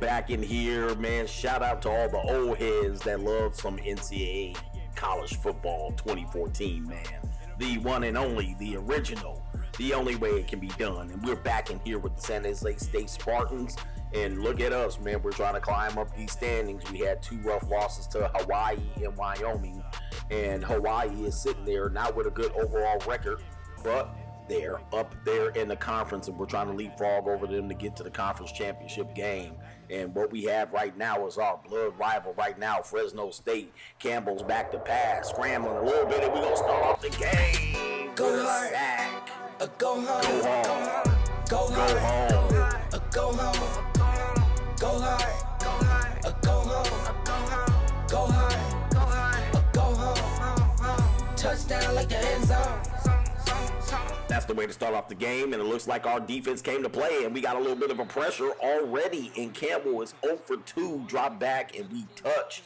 back in here, man. Shout out to all the old heads that love some NCAA college football 2014, man. The one and only, the original, the only way it can be done. And we're back in here with the San Jose State Spartans. And look at us, man. We're trying to climb up these standings. We had two rough losses to Hawaii and Wyoming. And Hawaii is sitting there not with a good overall record, but they're up there in the conference, and we're trying to leapfrog over them to get to the conference championship game. And what we have right now is our blood rival right now, Fresno State. Campbell's back to pass, scrambling a little bit, and we're going to start off the game. Go hard. Sack. Go home. Go home. Go hard. Go home. Go home. Go hard. Go home. Go hard. Go home. Touchdown like the end zone. That's the way to start off the game, and it looks like our defense came to play, and we got a little bit of a pressure already, and Campbell is 0 for 2, drop back, and we touched.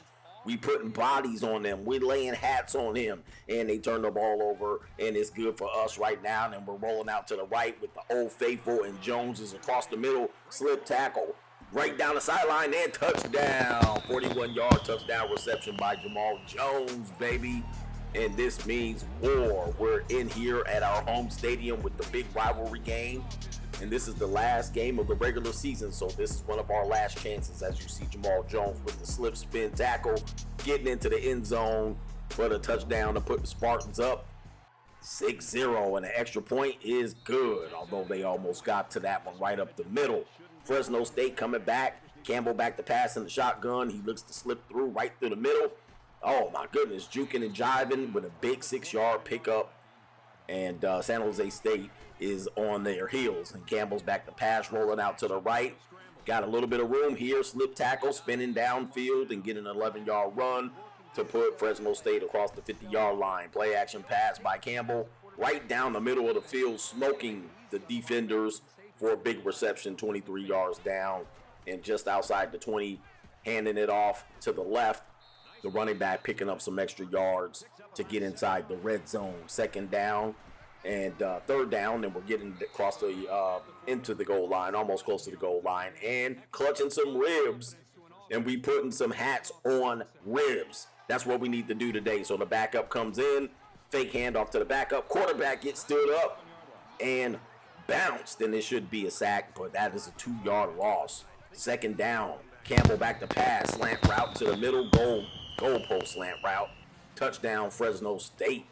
We putting bodies on them. We're laying hats on him, and they turned the ball over, and it's good for us right now, and we're rolling out to the right with the Old Faithful, and Jones is across the middle, slip tackle, right down the sideline, and touchdown. 41-yard touchdown reception by Jamal Jones, baby. And this means war. We're in here at our home stadium with the big rivalry game. And this is the last game of the regular season. So this is one of our last chances, as you see Jamal Jones with the slip spin tackle, getting into the end zone for the touchdown to put the Spartans up 6-0. And an extra point is good, although they almost got to that one right up the middle. Fresno State coming back. Campbell back to pass in the shotgun. He looks to slip through right through the middle. Oh, my goodness, juking and jiving with a big 6-yard pickup. And San Jose State is on their heels. And Campbell's back to pass, rolling out to the right. Got a little bit of room here. Slip tackle, spinning downfield, and getting an 11-yard run to put Fresno State across the 50-yard line. Play action pass by Campbell right down the middle of the field, smoking the defenders for a big reception, 23 yards down. And just outside the 20, handing it off to the left. The running back picking up some extra yards to get inside the red zone. Second down and third down, and we're getting across the into the goal line, almost close to the goal line, and clutching some ribs. And we putting some hats on ribs. That's what we need to do today. So the backup comes in, fake handoff to the backup. Quarterback gets stood up and bounced, and it should be a sack, but that is a 2-yard loss. Second down, Campbell back to pass, slant route to the middle, goalpost slant route, touchdown Fresno State,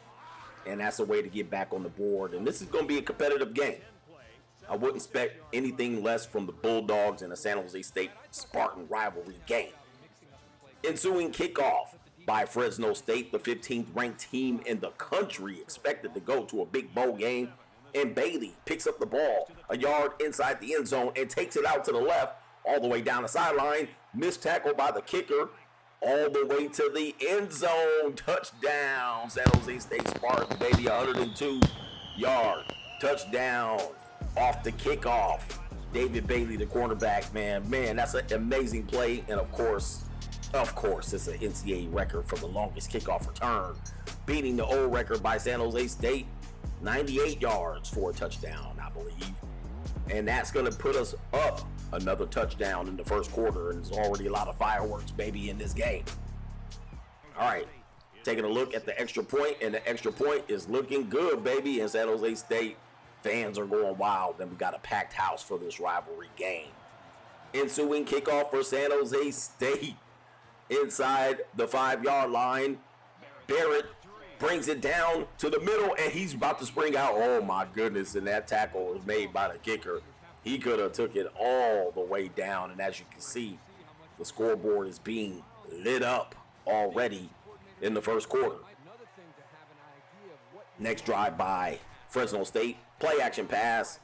and that's a way to get back on the board. And this is going to be a competitive game. I wouldn't expect anything less from the Bulldogs in a San Jose State Spartan rivalry game. Ensuing kickoff by Fresno State, the 15th ranked team in the country, expected to go to a big bowl game, and Bailey picks up the ball a yard inside the end zone and takes it out to the left all the way down the sideline, missed tackle by the kicker, all the way to the end zone. Touchdown, San Jose State Spartans, baby, 102-yard touchdown off the kickoff. David Bailey, the cornerback, man, that's an amazing play. And of course, it's an NCAA record for the longest kickoff return, beating the old record by San Jose State, 98 yards for a touchdown, I believe. And that's going to put us up another touchdown in the first quarter, and there's already a lot of fireworks, baby, in this game. All right, taking a look at the extra point, and the extra point is looking good, baby, and San Jose State fans are going wild, and we got a packed house for this rivalry game. Ensuing kickoff for San Jose State inside the 5-yard line. Barrett brings it down to the middle, and he's about to spring out. Oh, my goodness, and that tackle was made by the kicker. He could have took it all the way down, and as you can see, the scoreboard is being lit up already in the first quarter. Next drive by Fresno State, play action pass,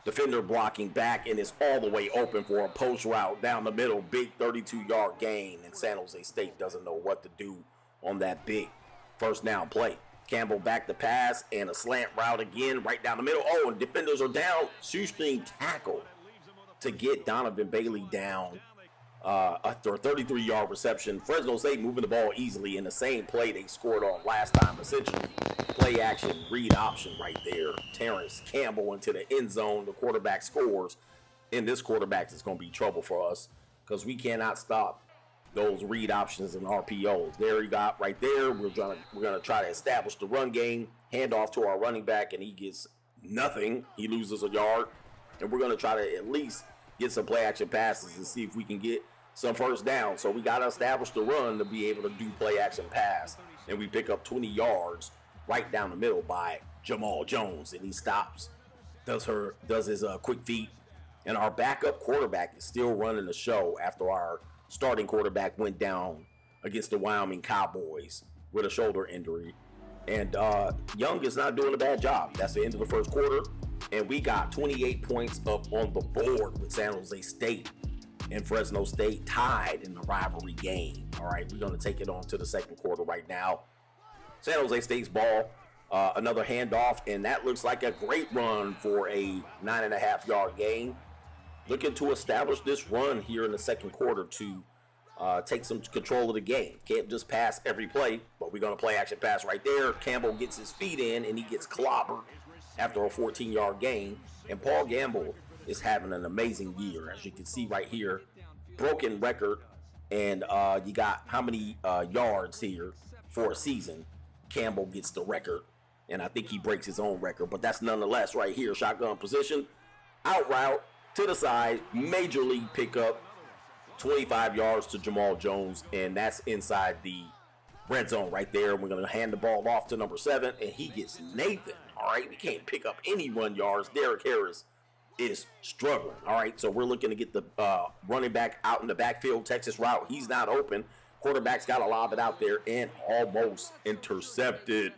defender blocking back, and it's all the way open for a post route down the middle, big 32-yard gain, and San Jose State doesn't know what to do on that big first down play. Campbell back to pass, and a slant route again right down the middle. Oh, and defenders are down. Shoestring tackle to get Donovan Bailey down after a 33-yard reception. Fresno State moving the ball easily in the same play they scored on last time, essentially. Play action, read option right there. Terrence Campbell into the end zone. The quarterback scores, and this quarterback is going to be trouble for us. because we cannot stop those read options and RPOs. There you got right there. We're gonna try to establish the run game, hand off to our running back, and he gets nothing. He loses a yard, and we're gonna try to at least get some play action passes and see if we can get some first down. So we gotta establish the run to be able to do play action pass, and we pick up 20 yards right down the middle by Jamal Jones, and he stops, does his quick feet, and our backup quarterback is still running the show after our starting quarterback went down against the Wyoming Cowboys with a shoulder injury. And Young is not doing a bad job. That's the end of the first quarter. And we got 28 points up on the board with San Jose State and Fresno State tied in the rivalry game. All right, we're going to take it on to the second quarter right now. San Jose State's ball, another handoff, and that looks like a great run for a 9.5-yard gain. Looking to establish this run here in the second quarter to take some control of the game. Can't just pass every play, but we're going to play action pass right there. Campbell gets his feet in, and he gets clobbered after a 14-yard gain. And Paul Gamble is having an amazing year, as you can see right here. Broken record, and you got how many yards here for a season. Campbell gets the record, and I think he breaks his own record, but that's nonetheless right here. Shotgun position, out route, to the side, major league pickup, 25 yards to Jamal Jones, and that's inside the red zone right there. We're going to hand the ball off to number 7, and he gets Nathan. All right, we can't pick up any run yards. Derek Harris is struggling. All right, so we're looking to get the running back out in the backfield, Texas route. He's not open. Quarterback's got to lob it out there and almost intercepted.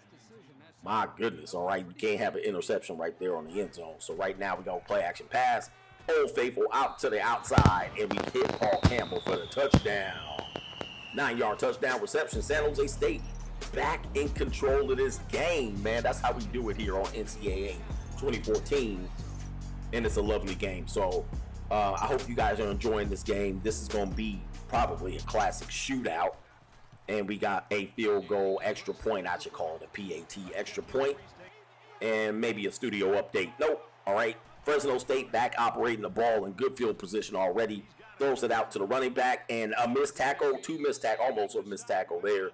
My goodness, all right, you can't have an interception right there on the end zone. So right now we go play action pass. Old Faithful out to the outside, and we hit Paul Campbell for the touchdown. 9-yard touchdown reception. San Jose State back in control of this game, man. That's how we do it here on NCAA 2014, and it's a lovely game. So I hope you guys are enjoying this game. This is going to be probably a classic shootout, and we got a field goal extra point. I should call it a PAT extra point, and maybe a studio update. Nope. All right. Fresno State back operating the ball in good field position already. Throws it out to the running back, and a missed tackle, almost a missed tackle there.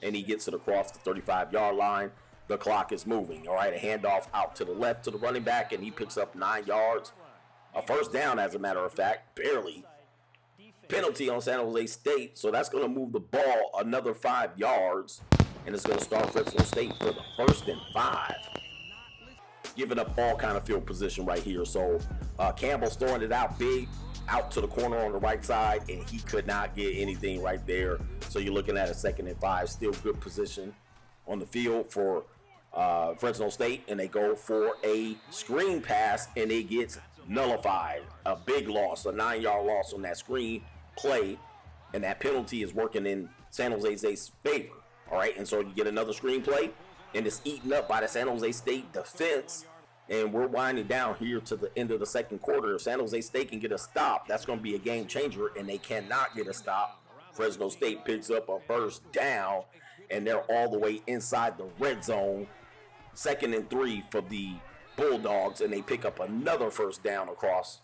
And he gets it across the 35-yard line. The clock is moving. All right, a handoff out to the left to the running back, and he picks up 9 yards. A first down, as a matter of fact, barely. Penalty on San Jose State, so that's going to move the ball another 5 yards, and it's going to start Fresno State for the 1st and 5. Giving up all kind of field position right here. So Campbell's throwing it out big, out to the corner on the right side, and he could not get anything right there. So you're looking at a 2nd and 5, still good position on the field for Fresno State, and they go for a screen pass, and it gets nullified. A big loss, a 9-yard loss on that screen play, and that penalty is working in San Jose State's favor. All right, and so you get another screen play, and it's eaten up by the San Jose State defense. And we're winding down here to the end of the second quarter. If San Jose State can get a stop, that's going to be a game changer, and they cannot get a stop. Fresno State picks up a first down, and they're all the way inside the red zone. 2nd and 3 for the Bulldogs, and they pick up another first down across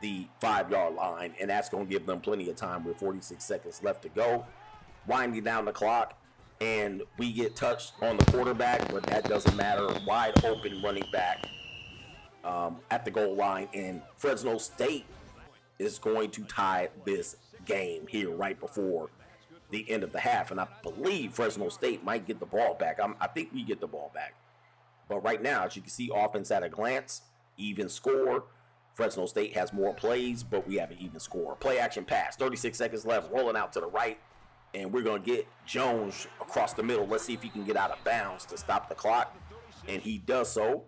the 5-yard line, and that's going to give them plenty of time with 46 seconds left to go. Winding down the clock. And we get touched on the quarterback, but that doesn't matter. Wide open running back at the goal line. And Fresno State is going to tie this game here right before the end of the half. And I believe Fresno State might get the ball back. I think we get the ball back. But right now, as you can see, offense at a glance, even score. Fresno State has more plays, but we have an even score. Play action pass, 36 seconds left, rolling out to the right. And we're going to get Jones across the middle. Let's see if he can get out of bounds to stop the clock. And he does so.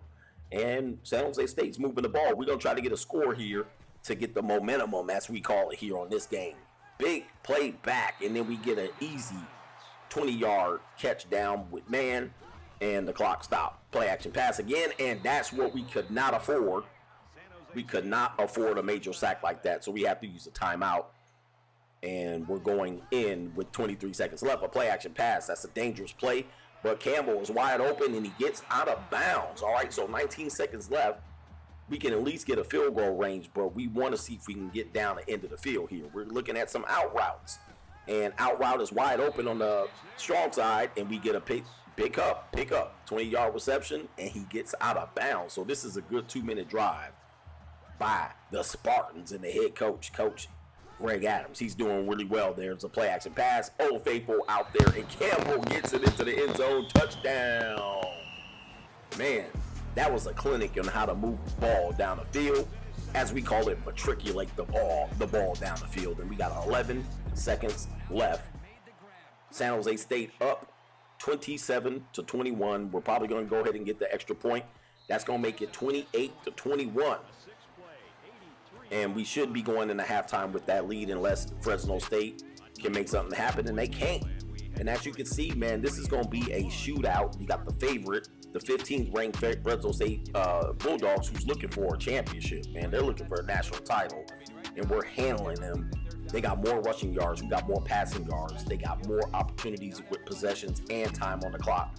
And San Jose State's moving the ball. We're going to try to get a score here to get the momentum, as we call it here on this game. Big play back, and then we get an easy 20-yard catch down with man, and the clock stopped. Play action pass again, and that's what we could not afford. We could not afford a major sack like that, so we have to use a timeout. And we're going in with 23 seconds left. A play action pass, that's a dangerous play. But Campbell is wide open, and he gets out of bounds. All right, so 19 seconds left. we can at least get a field goal range, but we want to see if we can get down the end of the field here. We're looking at some out routes, and out route is wide open on the strong side, and we get a pick up, 20-yard reception, and he gets out of bounds. So this is a good 2-minute drive by the Spartans and the head coach, Coach Greg Adams. He's doing really well. There's a play action pass. Old Faithful out there, and Campbell gets it into the end zone. Touchdown. Man, that was a clinic on how to move the ball down the field. As we call it, matriculate the ball down the field. And we got 11 seconds left. San Jose State up 27-21. We're probably going to go ahead and get the extra point. That's going to make it 28-21. And we should be going into halftime with that lead unless Fresno State can make something happen, and they can't. And as you can see, man, this is going to be a shootout. You got the favorite, the 15th ranked Fresno State Bulldogs, who's looking for a championship, man. They're looking for a national title, and we're handling them. They got more rushing yards. We got more passing yards. They got more opportunities with possessions and time on the clock.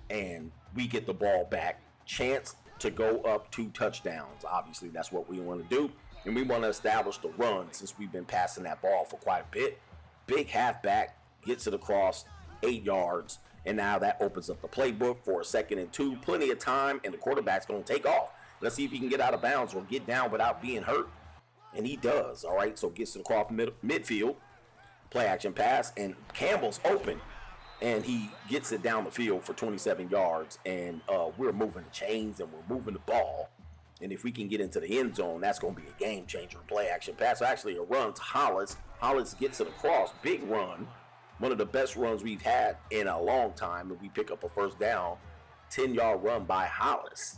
And we get the ball back. Chance to go up 2 touchdowns. Obviously, that's what we want to do. And we want to establish the run since we've been passing that ball for quite a bit. Big halfback gets it across 8 yards. And now that opens up the playbook for a 2nd and 2. Plenty of time, and the quarterback's going to take off. Let's see if he can get out of bounds or get down without being hurt. And he does, all right? So gets it across midfield. Play action pass, and Campbell's open. And he gets it down the field for 27 yards. And we're moving the chains, and we're moving the ball. And if we can get into the end zone, that's going to be a game changer. Play action pass, actually a run to Hollis. Hollis gets it across, big run. One of the best runs we've had in a long time. And we pick up a first down, 10-yard run by Hollis.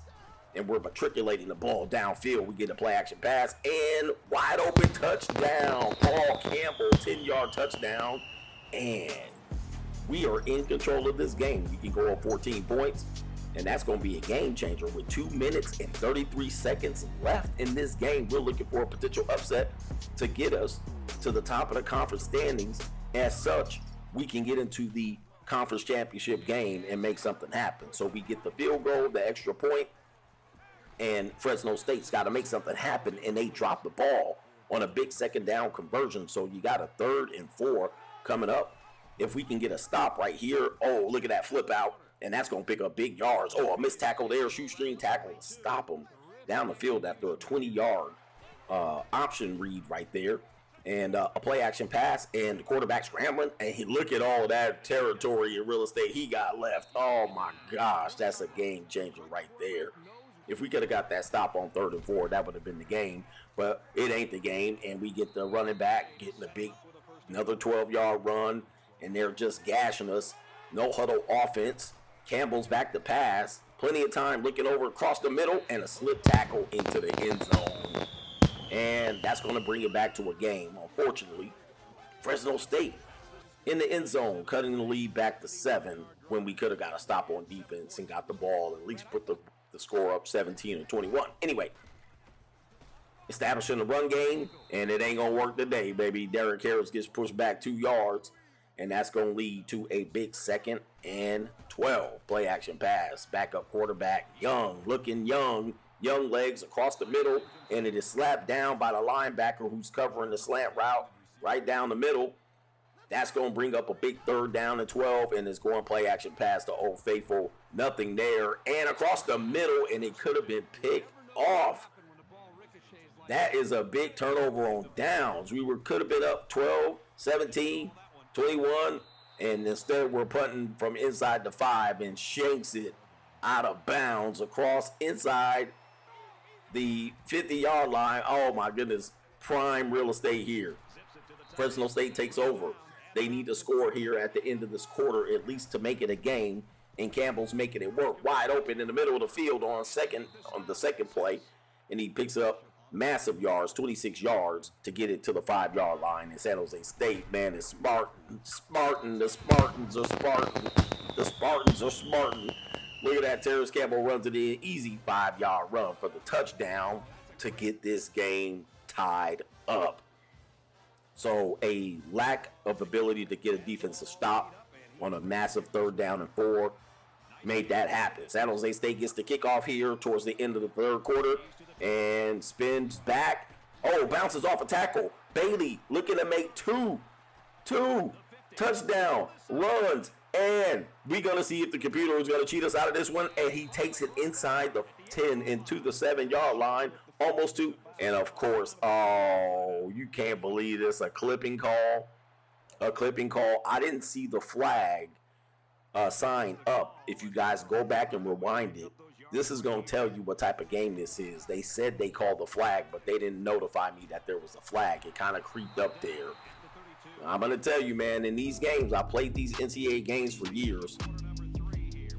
And we're matriculating the ball downfield. We get a play action pass and wide open touchdown. Paul Campbell, 10-yard touchdown. And we are in control of this game. We can go up 14 points. And that's going to be a game changer with 2 minutes and 33 seconds left in this game. We're looking for a potential upset to get us to the top of the conference standings. As such, we can get into the conference championship game and make something happen. So we get the field goal, the extra point, and Fresno State's got to make something happen, and they drop the ball on a big 2nd down conversion. So you got a 3rd and 4 coming up. If we can get a stop right here, oh, look at that flip out. And that's going to pick up big yards. Oh, a missed tackle there, shoestring tackle. Stop them down the field after a 20-yard option read right there. And a play action pass, and the quarterback scrambling. And look at all of that territory in real estate he got left. Oh, my gosh, that's a game changer right there. If we could have got that stop on 3rd and 4, that would have been the game. But it ain't the game, and we get the running back getting another 12-yard run, and they're just gashing us. No huddle offense. Campbell's back to pass. Plenty of time looking over across the middle, and a slip tackle into the end zone. And that's going to bring it back to a game. Unfortunately, Fresno State in the end zone, cutting the lead back to 7 when we could have got a stop on defense and got the ball, at least put the score up 17-21. Anyway, establishing the run game, and it ain't going to work today, baby. Derek Harris gets pushed back 2 yards. And that's going to lead to a big 2nd and 12. Play action pass. Backup quarterback. Young. Looking young. Young legs across the middle. And it is slapped down by the linebacker who's covering the slant route right down the middle. That's going to bring up a big 3rd down and 12. And it's going to play action pass to Old Faithful. Nothing there. And across the middle. And it could have been picked off. That is a big turnover on downs. Could have been up 12, 17. 21, and instead we're punting from inside the 5 and shanks it out of bounds across inside the 50-yard line. Oh, my goodness. Prime real estate here. Fresno State takes over. They need to score here at the end of this quarter, at least to make it a game, and Campbell's making it work. Wide open in the middle of the field on the second play, and he picks up massive yards, 26 yards, to get it to the 5-yard line. And San Jose State, man, is Spartan. The Spartans are Spartan. The Spartans are Spartan. Look at that. Terrence Campbell runs it in. Easy 5-yard run for the touchdown to get this game tied up. So a lack of ability to get a defensive stop on a massive 3rd down and 4. made that happen. San Jose State gets the kickoff here towards the end of the third quarter and spins back. Oh, bounces off a tackle. Bailey looking to make two touchdown runs. And we're going to see if the computer is going to cheat us out of this one. And he takes it inside the 10 into the 7-yard line, almost to. And, of course, oh, you can't believe this, a clipping call. I didn't see the flag sign up. If you guys go back and rewind it, this is going to tell you what type of game this is. They said they called the flag, but they didn't notify me that there was a flag. It kind of creeped up there. I'm going to tell you, man, in these games, I played these NCAA games for years.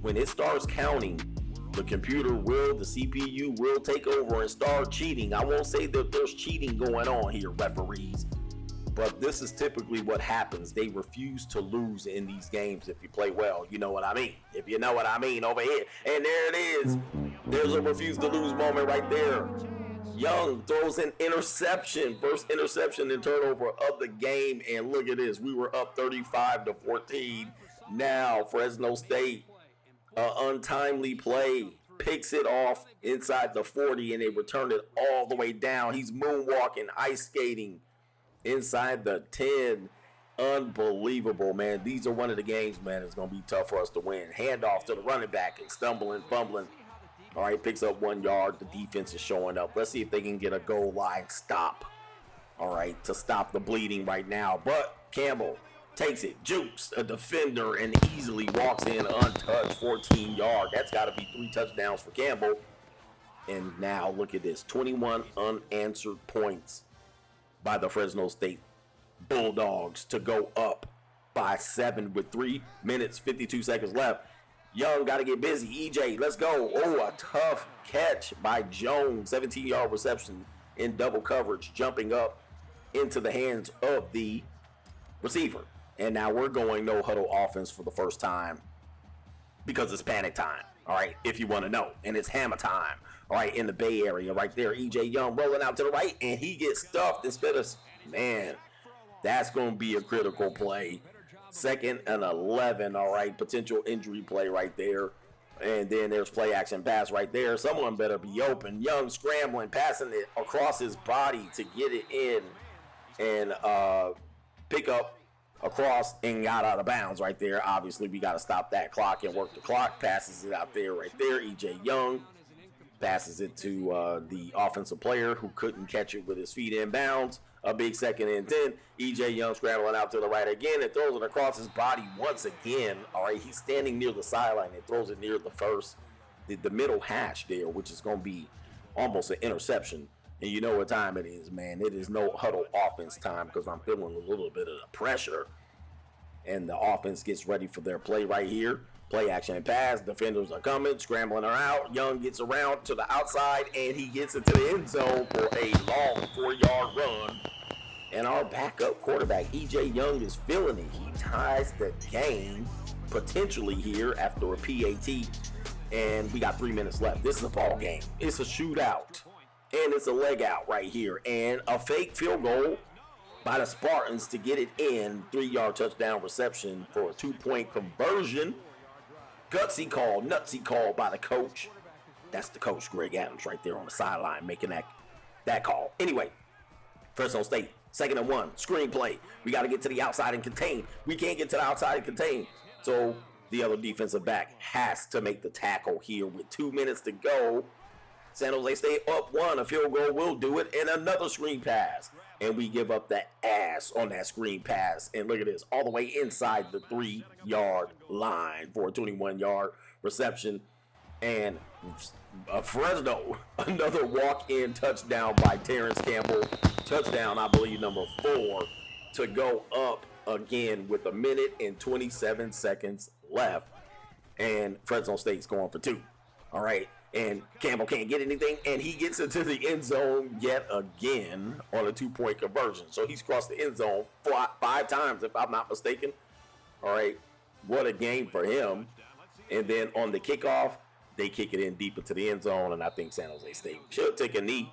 When it starts counting, the computer will, the CPU will take over and start cheating. I won't say that there's cheating going on here, referees, but this is typically what happens. They refuse to lose in these games if you play well. You know what I mean? If you know what I mean over here. And there it is. There's a refuse to lose moment right there. Young throws an interception, first interception and turnover of the game, and look at this. We were up 35-14. Now Fresno State, untimely play, picks it off inside the 40, and they return it all the way down. He's moonwalking, ice skating inside the 10. Unbelievable, man. These are one of the games, man, it's going to be tough for us to win. Handoff to the running back and stumbling, fumbling. All right, picks up 1 yard. The defense is showing up. Let's see if they can get a goal line stop. All right, to stop the bleeding right now. But Campbell takes it, jukes a defender, and easily walks in untouched, 14 yard. That's got to be 3 touchdowns for Campbell. And now look at this, 21 unanswered points by the Fresno State Bulldogs to go up by 7 with 3 minutes, 52 seconds left. Young got to get busy. EJ, let's go. Oh, a tough catch by Jones. 17-yard reception in double coverage, jumping up into the hands of the receiver. And now we're going no-huddle offense for the first time because it's panic time, all right, if you want to know. And it's hammer time, all right, in the Bay Area right there. EJ Young rolling out to the right, and he gets stuffed instead of, man, that's going to be a critical play. 2nd and 11, all right, potential injury play right there. And then there's play action pass right there. Someone better be open. Young scrambling, passing it across his body to get it in and pick up across and got out of bounds right there. Obviously, we got to stop that clock and work the clock. Passes it out there right there. EJ Young passes it to the offensive player who couldn't catch it with his feet in bounds. A big 2nd and 10. EJ Young scrambling out to the right again and throws it across his body once again. All right, he's standing near the sideline and throws it near the middle hash there, which is going to be almost an interception. And you know what time it is, man. It is no huddle offense time because I'm feeling a little bit of the pressure. And the offense gets ready for their play right here. Play action and pass. Defenders are coming, scrambling her out. Young gets around to the outside, and he gets into the end zone for a long 4-yard run. And our backup quarterback, EJ Young, is feeling it. He ties the game potentially here after a PAT. And we got 3 minutes left. This is a ball game. It's a shootout. And it's a leg out right here. And a fake field goal by the Spartans to get it in. 3-yard touchdown reception for a 2-point conversion. Gutsy call, nutsy call by the coach. That's the coach, Greg Adams, right there on the sideline making that call. Anyway, Fresno State, 2nd and 1, screen play. We got to get to the outside and contain. We can't get to the outside and contain. So the other defensive back has to make the tackle here with 2 minutes to go. San Jose State up 1. A field goal will do it, and another screen pass. And we give up the ass on that screen pass. And look at this, all the way inside the 3-yard line for a 21-yard reception. And Fresno, another walk-in touchdown by Terrence Campbell. Touchdown, I believe, number 4 to go up again with 1 minute and 27 seconds left. And Fresno State's going for 2. All right. And Campbell can't get anything, and he gets into the end zone yet again on a 2-point conversion. So he's crossed the end zone 5 times, if I'm not mistaken. All right, what a game for him. And then on the kickoff, they kick it in deep into the end zone, and I think San Jose State should take a knee.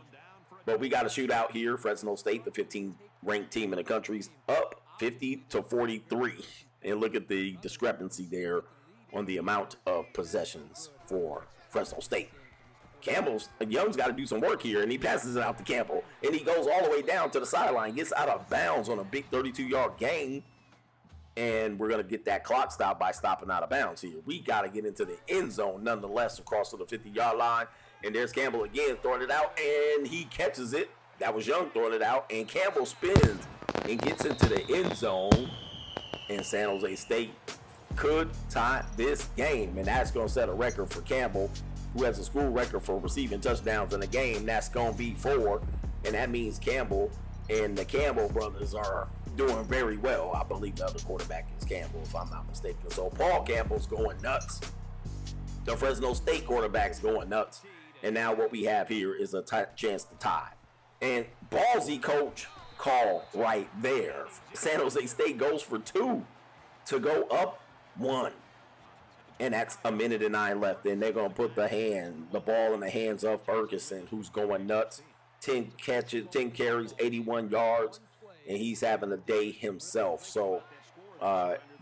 But we got a shootout here. Fresno State, the 15th ranked team in the country, up 50-43. And look at the discrepancy there on the amount of possessions for Fresno State. Young's got to do some work here, and he passes it out to Campbell, and he goes all the way down to the sideline, gets out of bounds on a big 32-yard gain, and we're going to get that clock stop by stopping out of bounds here. We got to get into the end zone nonetheless across to the 50-yard line, and there's Campbell again throwing it out, and he catches it. That was Young throwing it out, and Campbell spins and gets into the end zone, and San Jose State could tie this game, and that's going to set a record for Campbell, who has a school record for receiving touchdowns in a game. That's going to be 4, and that means Campbell and the Campbell brothers are doing very well. I believe the other quarterback is Campbell, if I'm not mistaken. So Paul Campbell's going nuts. The Fresno State quarterback's going nuts. And now what we have here is a chance to tie. And ballsy coach call right there. San Jose State goes for 2 to go up 1. And that's a minute and 9 left. And they're going to put the ball in the hands of Ferguson, who's going nuts. 10 catches, 10 carries, 81 yards. And he's having a day himself. So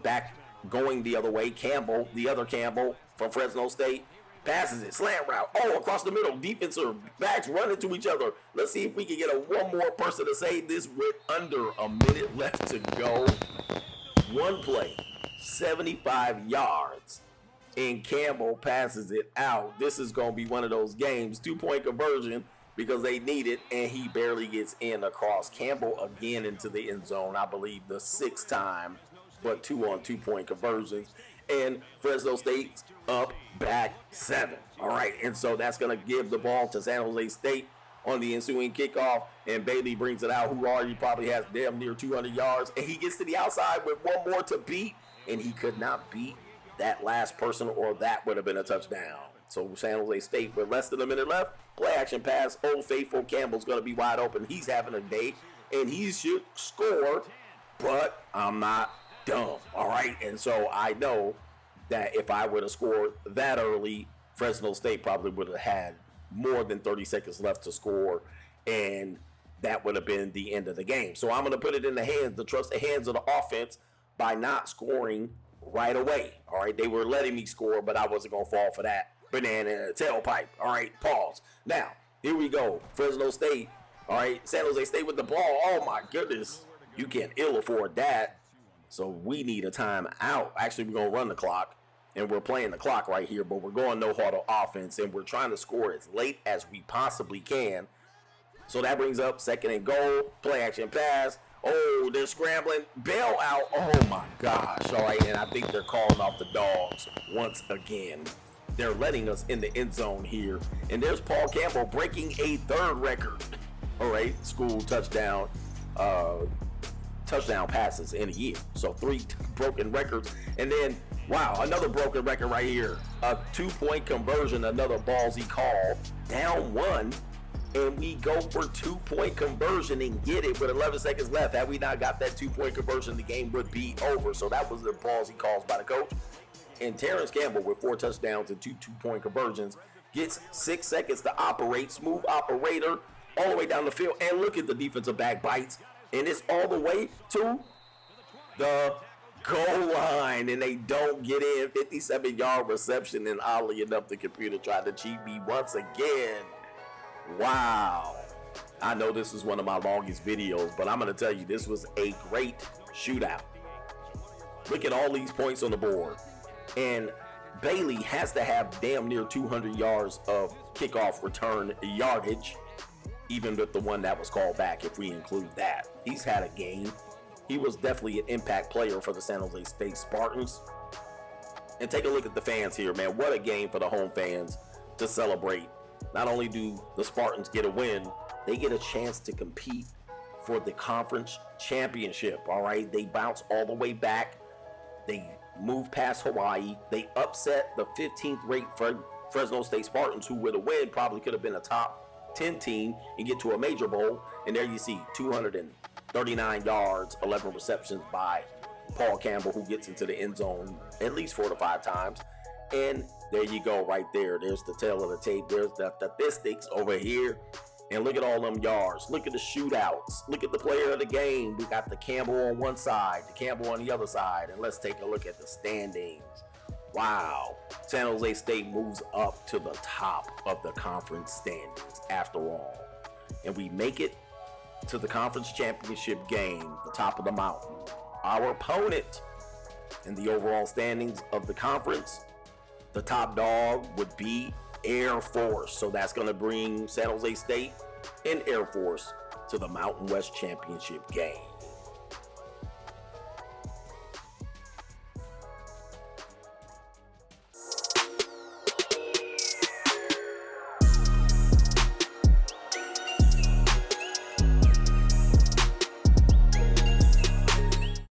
back going the other way, Campbell, the other Campbell from Fresno State, passes it, slant route, across the middle. Defensive backs run into each other. Let's see if we can get one more person to say this with under a minute left to go. One play, 75 yards. And Campbell passes it out. This is going to be one of those games, 2-point conversion, because they need it, and he barely gets in across. Campbell again into the end zone, I believe the 6th time, but 2 on 2-point conversions. And Fresno State's up back 7. All right, and so that's going to give the ball to San Jose State on the ensuing kickoff, and Bailey brings it out, who already probably has damn near 200 yards, and he gets to the outside with one more to beat, and he could not beat that last person, or that would have been a touchdown. So San Jose State with less than a minute left, play action pass, Old Faithful Campbell's going to be wide open. He's having a day, and he should score, but I'm not dumb, all right? And so I know that if I would have scored that early, Fresno State probably would have had more than 30 seconds left to score, and that would have been the end of the game. So I'm going to put it in the trusted hands of the offense by not scoring right away. All right, they were letting me score, but I wasn't going to fall for that banana tailpipe. All right, pause. Now, here we go. Fresno State. All right, San Jose State with the ball. Oh, my goodness. You can't ill afford that. So we need a timeout. Actually, we're going to run the clock, and we're playing the clock right here, but we're going no huddle offense, and we're trying to score as late as we possibly can. So that brings up 2nd and goal, play action pass. Oh, they're scrambling. Bail out. Oh, my gosh. All right, and I think they're calling off the dogs once again. They're letting us in the end zone here. And there's Paul Campbell breaking a 3rd record. All right, school touchdown passes in a year. So 3 broken records. And then, wow, another broken record right here. A 2-point conversion, another ballsy call. Down 1. And we go for 2-point conversion and get it with 11 seconds left. Had we not got that 2-point conversion, the game would be over. So that was the ballsy calls by the coach. And Terrence Campbell with 4 touchdowns and 2 2-point conversions gets 6 seconds to operate. Smooth operator all the way down the field. And look at the defensive back bites. And it's all the way to the goal line. And they don't get in. 57-yard reception. And oddly enough, the computer tried to cheat me once again. Wow. I know this is one of my longest videos, but I'm going to tell you, this was a great shootout. Look at all these points on the board. And Bailey has to have damn near 200 yards of kickoff return yardage, even with the one that was called back, if we include that. He's had a game. He was definitely an impact player for the San Jose State Spartans. And take a look at the fans here, man. What a game for the home fans to celebrate. Not only do the Spartans get a win, they get a chance to compete for the conference championship, all right? They bounce all the way back. They move past Hawaii. They upset the 15th ranked Fresno State Spartans, who with a win probably could have been a top 10 team and get to a major bowl. And there you see 239 yards, 11 receptions by Paul Campbell, who gets into the end zone at least 4 to 5 times. And there you go right there. There's the tail of the tape. There's the statistics over here. And look at all them yards. Look at the shootouts. Look at the player of the game. We got the Campbell on one side, the Campbell on the other side. And let's take a look at the standings. Wow. San Jose State moves up to the top of the conference standings after all. And we make it to the conference championship game, the top of the mountain. Our opponent in the overall standings of the conference, the top dog would be Air Force. So that's going to bring San Jose State and Air Force to the Mountain West Championship game.